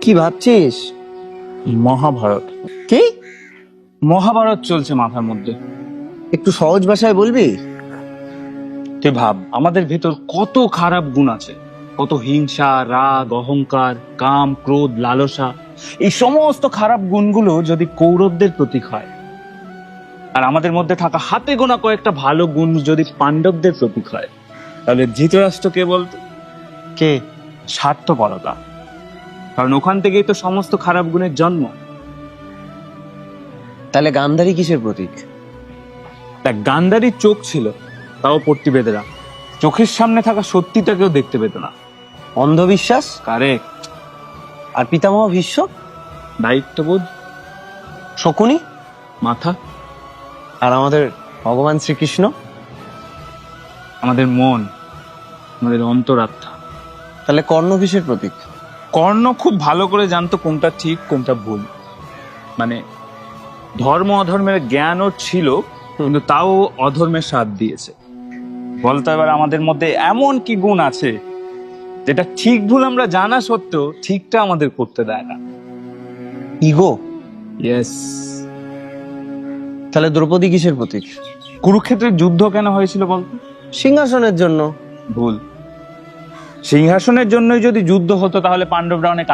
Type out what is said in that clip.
কি ভাবছিস? মহাভারত। কি? মহাভারত চলছে মাথার মধ্যে। একটু সহজ ভাষায় বলবি? তুই ভাব, আমাদের ভেতর কত খারাপ গুণ আছে, কত হিংসা, রাগ, অহংকার, কাম, ক্রোধ, লালসা। এই সমস্ত খারাপ গুণগুলো যদি কৌরবদের প্রতীক হয়, আর আমাদের মধ্যে থাকা হাতে গোনা কয়েকটা ভালো গুণ যদি পাণ্ডবদের প্রতীক হয়, তাহলে ধৃতরাষ্ট্র কে বলতো? কে? স্বার্থপরতা। কারণ ওখান থেকেই তো সমস্ত খারাপ গুণের জন্ম। তাহলে গান্ধারী কিসের প্রতীক? দেখ, গান্ধারীর চোখ ছিল, তাও পট্টি বেঁধে রাখ। চোখের সামনে থাকা সত্যিটাকেও দেখতে পেত না। অন্ধবিশ্বাস। কারেক্ট। আর পিতামহ ভীষ্ম? দায়িত্ববোধ। শকুনি? মাথা। আর আমাদের ভগবান শ্রীকৃষ্ণ? আমাদের মন, আমাদের অন্তরাত্মা। তাহলে কর্ণ কিসের প্রতীক? কর্ণ খুব ভালো করে জানতো কোনটা ঠিক কোনটা ভুল। মানে ধর্ম অধর্মের জ্ঞান ওর ছিল, কিন্তু তাও অধর্মের সাথ দিয়েছে। বলতো এবার আমাদের মধ্যে এমন কি গুণ আছে যেটা ঠিক ভুল আমরা জানা সত্ত্বেও ঠিকটা আমাদের করতে দেয় না? ইগো। ইয়েস। তাহলে দ্রৌপদী কিসের প্রতীক? কুরুক্ষেত্রের যুদ্ধ কেন হয়েছিল বলতো? সিংহাসনের জন্য। ভুল। সিংহাসনের জন্যই যদি যুদ্ধ হতো তাহলে পাণ্ডবরা অনেক